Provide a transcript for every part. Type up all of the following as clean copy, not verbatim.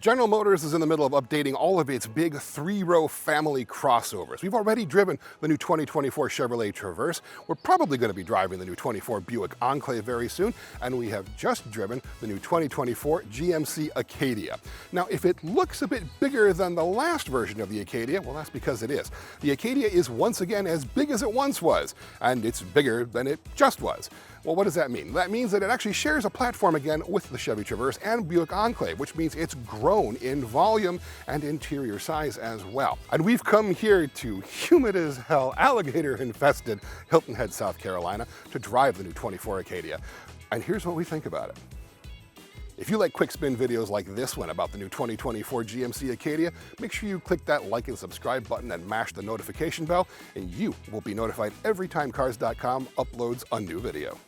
General Motors is in the middle of updating all of its big three-row family crossovers. We've already driven the new 2024 Chevrolet Traverse. We're probably going to be driving the new 24 Buick Enclave very soon, and we have just driven the new 2024 GMC Acadia. Now, if it looks a bit bigger than the last version of the Acadia, well, that's because it is. The Acadia is once again as big as it once was, and it's bigger than it just was. Well, what does that mean? That means that it actually shares a platform again with the Chevy Traverse and Buick Enclave, which means it's grown in volume and interior size as well. And we've come here to humid as hell, alligator-infested Hilton Head, South Carolina, to drive the new 24 Acadia. And here's what we think about it. If you like quick spin videos like this one about the new 2024 GMC Acadia, make sure you click that like and subscribe button and mash the notification bell, and you will be notified every time Cars.com uploads a new video.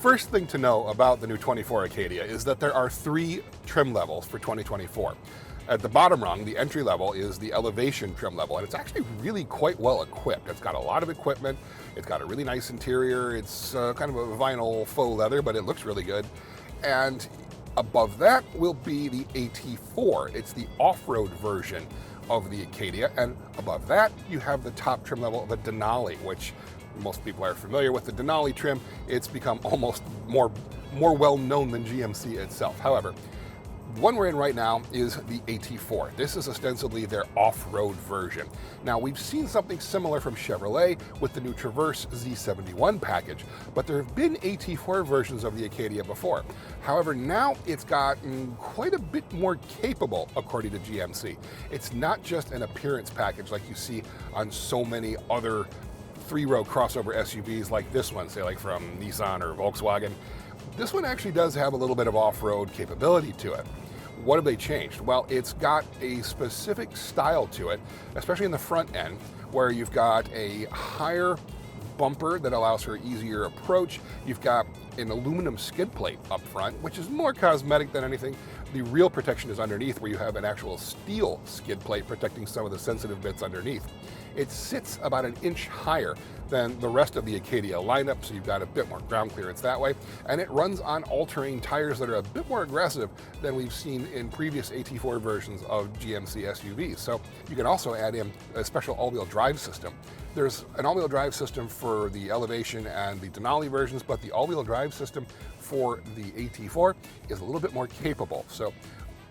First thing to know about the new 24 Acadia is that there are 3 trim levels for 2024. At the bottom rung, the entry level is the Elevation trim level, and it's actually really quite well equipped. It's got a lot of equipment, it's got a really nice interior, it's kind of a vinyl faux leather, but it looks really good. And above that will be the AT4. It's the off-road version of the Acadia, and above that you have the top trim level of a Denali, which most people are familiar with the Denali trim. It's become almost more well-known than GMC itself. However, the one we're in right now is the AT4. This is ostensibly their off-road version. Now, we've seen something similar from Chevrolet with the new Traverse Z71 package, but there have been AT4 versions of the Acadia before. However, now it's gotten quite a bit more capable, according to GMC. It's not just an appearance package like you see on so many other three-row crossover SUVs like this one, say like from Nissan or Volkswagen. This one actually does have a little bit of off-road capability to it. What have they changed? Well, it's got a specific style to it, especially in the front end, where you've got a higher bumper that allows for easier approach. You've got an aluminum skid plate up front, which is more cosmetic than anything. The real protection is underneath, where you have an actual steel skid plate protecting some of the sensitive bits underneath. It sits about an inch higher than the rest of the Acadia lineup, so you've got a bit more ground clearance that way, and it runs on all-terrain tires that are a bit more aggressive than we've seen in previous AT4 versions of GMC SUVs. So you can also add in a special all-wheel drive system. There's an all-wheel drive system for the Elevation and the Denali versions, but the all-wheel drive system for the AT4 is a little bit more capable. So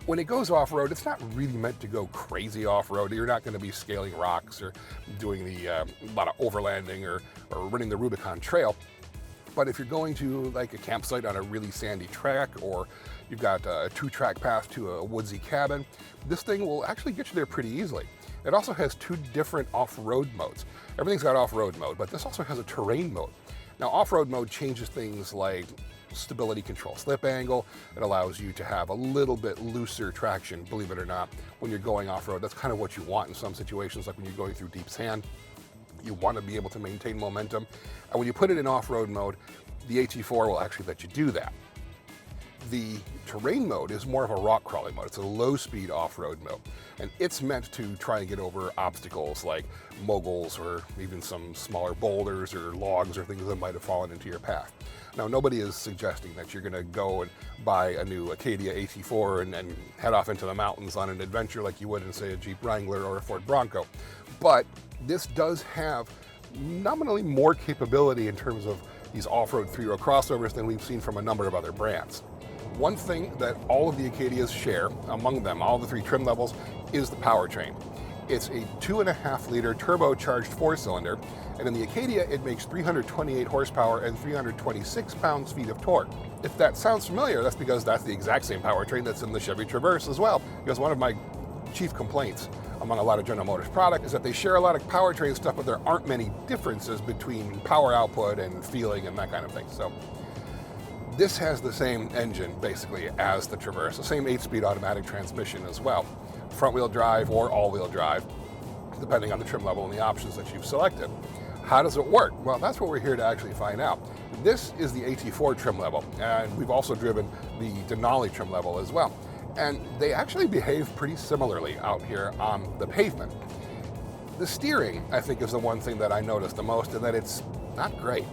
when it goes off-road, it's not really meant to go crazy off-road. You're not going to be scaling rocks or doing a lot of overlanding or running the Rubicon Trail. But if you're going to like a campsite on a really sandy track, or you've got a 2-track path to a woodsy cabin, this thing will actually get you there pretty easily. It also has 2 different off-road modes. Everything's got off-road mode, but this also has a terrain mode. Now, off-road mode changes things like stability control, slip angle. It allows you to have a little bit looser traction, believe it or not, when you're going off-road. That's kind of what you want in some situations, like when you're going through deep sand. You want to be able to maintain momentum. And when you put it in off-road mode, the AT4 will actually let you do that. The terrain mode is more of a rock crawling mode. It's a low-speed off-road mode, and it's meant to try and get over obstacles like moguls or even some smaller boulders or logs or things that might have fallen into your path. Now, nobody is suggesting that you're going to go and buy a new Acadia AT4 and head off into the mountains on an adventure like you would in, say, a Jeep Wrangler or a Ford Bronco. But this does have nominally more capability in terms of these off-road 3-row crossovers than we've seen from a number of other brands. One thing that all of the Acadias share, among them, all the 3 trim levels, is the powertrain. It's a 2.5-liter turbocharged 4-cylinder, and in the Acadia it makes 328 horsepower and 326 pounds-feet of torque. If that sounds familiar, that's because that's the exact same powertrain that's in the Chevy Traverse as well. Because one of my chief complaints among a lot of General Motors product is that they share a lot of powertrain stuff, but there aren't many differences between power output and feeling and that kind of thing. So this has the same engine, basically, as the Traverse, the same 8-speed automatic transmission as well. Front-wheel drive or all-wheel drive, depending on the trim level and the options that you've selected. How does it work? Well, that's what we're here to actually find out. This is the AT4 trim level, and we've also driven the Denali trim level as well. And they actually behave pretty similarly out here on the pavement. The steering, I think, is the one thing that I noticed the most, and that it's not great.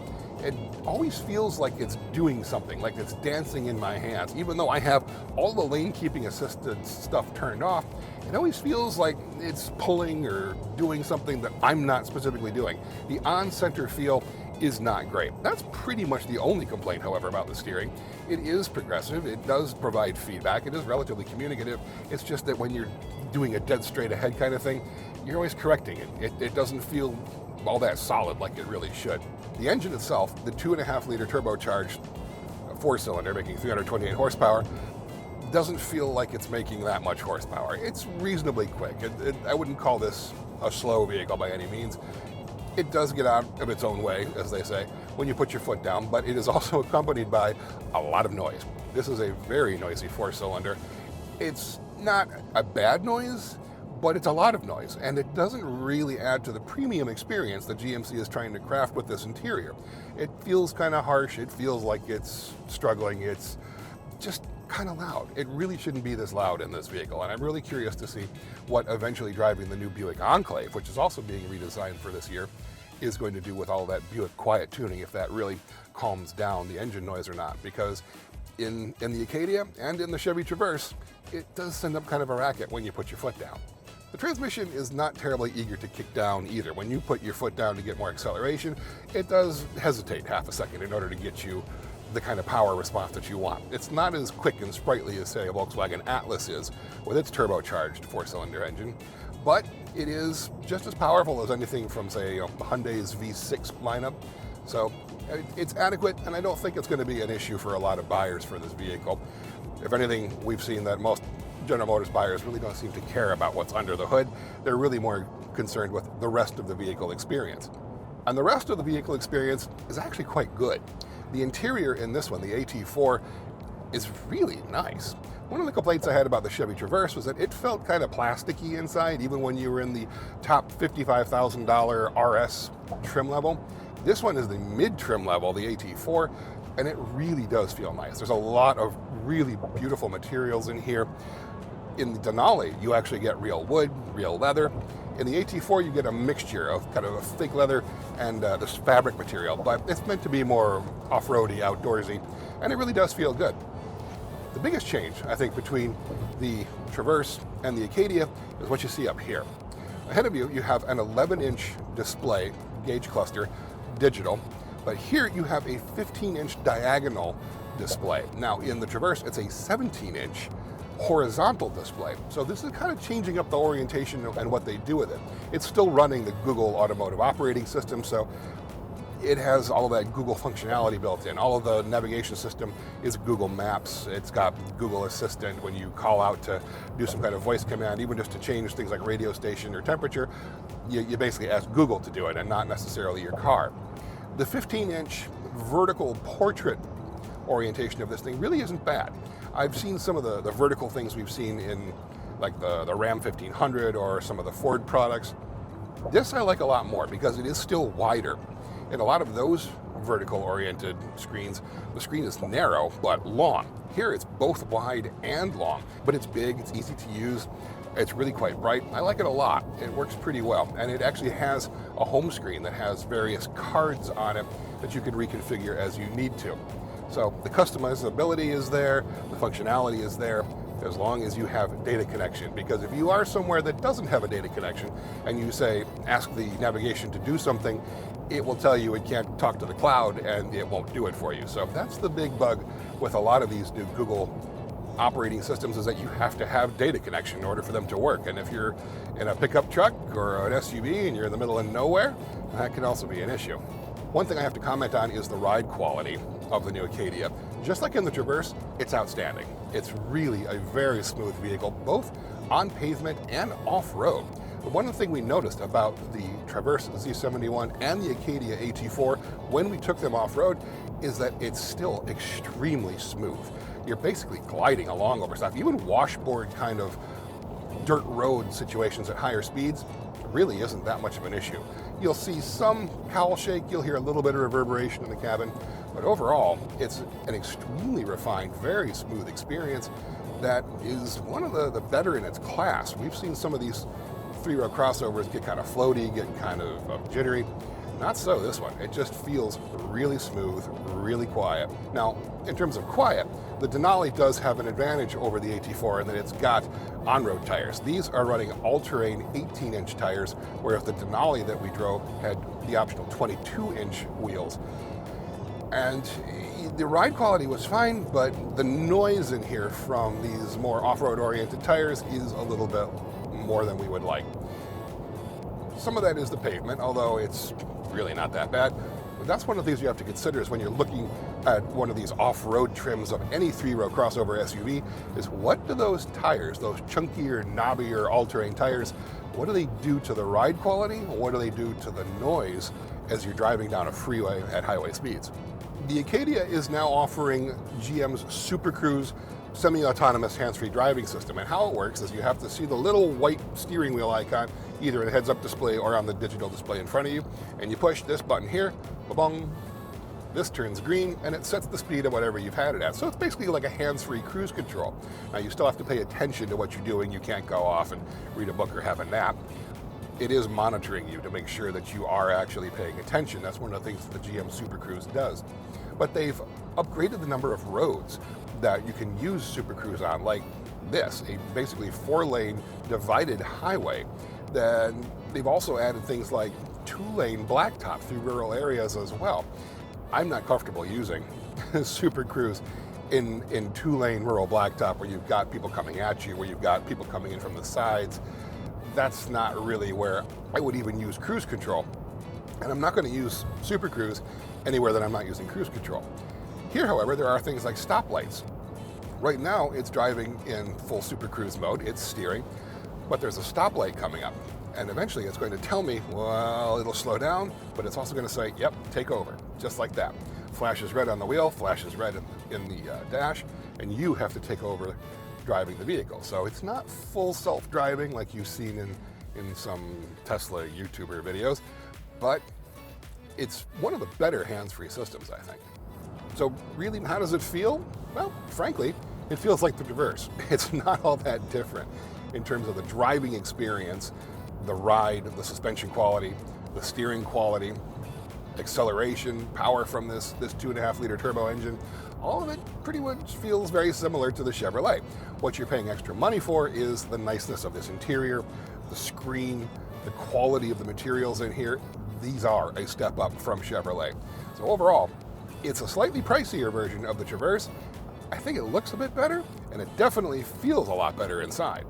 it always feels like it's doing something, like it's dancing in my hands. Even though I have all the lane keeping assisted stuff turned off, it always feels like it's pulling or doing something that I'm not specifically doing. The on-center feel is not great. That's pretty much the only complaint, however, about the steering. It is progressive, it does provide feedback, it is relatively communicative. It's just that when you're doing a dead straight ahead kind of thing, you're always correcting it. It doesn't feel all that solid like it really should. The engine itself, the 2.5 liter turbocharged 4-cylinder making 328 horsepower, doesn't feel like it's making that much horsepower. It's reasonably quick. I wouldn't call this a slow vehicle by any means. It does get out of its own way, as they say, when you put your foot down, but it is also accompanied by a lot of noise. This is a very noisy 4-cylinder. It's not a bad noise, but it's a lot of noise, and it doesn't really add to the premium experience that GMC is trying to craft with this interior. It feels kind of harsh, it feels like it's struggling, it's just kind of loud. It really shouldn't be this loud in this vehicle, and I'm really curious to see what eventually driving the new Buick Enclave, which is also being redesigned for this year, is going to do with all that Buick quiet tuning, if that really calms down the engine noise or not, because in the Acadia and in the Chevy Traverse, it does send up kind of a racket when you put your foot down. The transmission is not terribly eager to kick down either. When you put your foot down to get more acceleration, it does hesitate half a second in order to get you the kind of power response that you want. It's not as quick and sprightly as, say, a Volkswagen Atlas is with its turbocharged 4-cylinder engine, but it is just as powerful as anything from, say, Hyundai's V6 lineup. So it's adequate, and I don't think it's going to be an issue for a lot of buyers for this vehicle. If anything, we've seen that most General Motors buyers really don't seem to care about what's under the hood. They're really more concerned with the rest of the vehicle experience. And the rest of the vehicle experience is actually quite good. The interior in this one, the AT4, is really nice. One of the complaints I had about the Chevy Traverse was that it felt kind of plasticky inside, even when you were in the top $55,000 RS trim level. This one is the mid-trim level, the AT4, and it really does feel nice. There's a lot of really beautiful materials in here. In the Denali, you actually get real wood, real leather. In the AT4, you get a mixture of kind of a thick leather and this fabric material, but it's meant to be more off-roady, outdoorsy, and it really does feel good. The biggest change, I think, between the Traverse and the Acadia is what you see up here. Ahead of you, you have an 11-inch display, gauge cluster, digital, but here you have a 15-inch diagonal display. Now, in the Traverse, it's a 17-inch horizontal display. So this is kind of changing up the orientation and what they do with it. It's still running the Google Automotive Operating System, so it has all of that Google functionality built in. All of the navigation system is Google Maps. It's got Google Assistant when you call out to do some kind of voice command, even just to change things like radio station or temperature, you basically ask Google to do it and not necessarily your car. The 15-inch vertical portrait orientation of this thing really isn't bad. I've seen some of the vertical things we've seen in like the Ram 1500 or some of the Ford products. This I like a lot more because it is still wider. In a lot of those vertical oriented screens, the screen is narrow but long. Here it's both wide and long, but it's big, it's easy to use, it's really quite bright. I like it a lot. It works pretty well, and it actually has a home screen that has various cards on it that you can reconfigure as you need to. So the customizability is there, the functionality is there, as long as you have data connection. Because if you are somewhere that doesn't have a data connection and you say, ask the navigation to do something, it will tell you it can't talk to the cloud and it won't do it for you. So that's the big bug with a lot of these new Google operating systems, is that you have to have data connection in order for them to work. And if you're in a pickup truck or an SUV and you're in the middle of nowhere, that can also be an issue. One thing I have to comment on is the ride quality of the new Acadia. Just like in the Traverse, it's outstanding. It's really a very smooth vehicle, both on pavement and off-road. One thing we noticed about the Traverse Z71 and the Acadia AT4 when we took them off-road is that it's still extremely smooth. You're basically gliding along over stuff. Even washboard kind of dirt road situations at higher speeds really isn't that much of an issue. You'll see some cowl shake, you'll hear a little bit of reverberation in the cabin, but overall, it's an extremely refined, very smooth experience that is one of the better in its class. We've seen some of these three-row crossovers get kind of floaty, get kind of jittery. Not so this one. It just feels really smooth, really quiet. Now, in terms of quiet, the Denali does have an advantage over the AT4 in that it's got on-road tires. These are running all-terrain 18-inch tires, whereas the Denali that we drove had the optional 22-inch wheels. And the ride quality was fine, but the noise in here from these more off-road oriented tires is a little bit more than we would like. Some of that is the pavement, although it's really not that bad. But that's one of the things you have to consider is when you're looking at one of these off-road trims of any three-row crossover SUV, is what do those tires, those chunkier, knobbier, all-terrain tires, what do they do to the ride quality? What do they do to the noise as you're driving down a freeway at highway speeds? The Acadia is now offering GM's Super Cruise semi-autonomous hands-free driving system. And how it works is you have to see the little white steering wheel icon either in a heads-up display or on the digital display in front of you, and you push this button here, ba-bong, this turns green, and it sets the speed of whatever you've had it at. So it's basically like a hands-free cruise control. Now you still have to pay attention to what you're doing. You can't go off and read a book or have a nap. It is monitoring you to make sure that you are actually paying attention. That's one of the things that the GM Super Cruise does. But they've upgraded the number of roads that you can use Super Cruise on, like this, a basically 4-lane divided highway. Then they've also added things like 2-lane blacktop through rural areas as well. I'm not comfortable using Super Cruise in 2-lane rural blacktop where you've got people coming at you, where you've got people coming in from the sides. That's not really where I would even use cruise control. And I'm not going to use Super Cruise anywhere that I'm not using cruise control. Here, however, there are things like stoplights. Right now, it's driving in full Super Cruise mode, it's steering, but there's a stoplight coming up. And eventually it's going to tell me, well, it'll slow down, but it's also going to say, yep, take over, just like that. Flashes red on the wheel, flashes red in the dash, and you have to take over driving the vehicle. So it's not full self-driving like you've seen in some Tesla YouTuber videos, but it's one of the better hands-free systems, I think. So really, how does it feel? Well, frankly, it feels like the Traverse. It's not all that different in terms of the driving experience, the ride, the suspension quality, the steering quality, acceleration, power from this 2.5-liter turbo engine. All of it pretty much feels very similar to the Chevrolet. What you're paying extra money for is the niceness of this interior, the screen, the quality of the materials in here. These are a step up from Chevrolet. So overall, it's a slightly pricier version of the Traverse. I think it looks a bit better, and it definitely feels a lot better inside.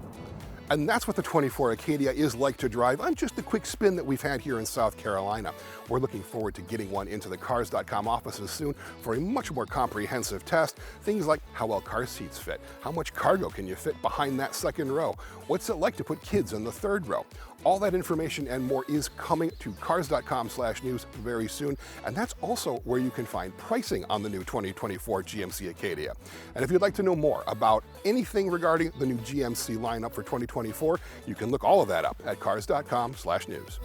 And that's what the 24 Acadia is like to drive on just the quick spin that we've had here in South Carolina. We're looking forward to getting one into the Cars.com offices soon for a much more comprehensive test. Things like how well car seats fit, how much cargo can you fit behind that second row, what's it like to put kids in the third row. All that information and more is coming to Cars.com/news very soon, and that's also where you can find pricing on the new 2024 GMC Acadia. And if you'd like to know more about anything regarding the new GMC lineup for 2024, you can look all of that up at Cars.com/news.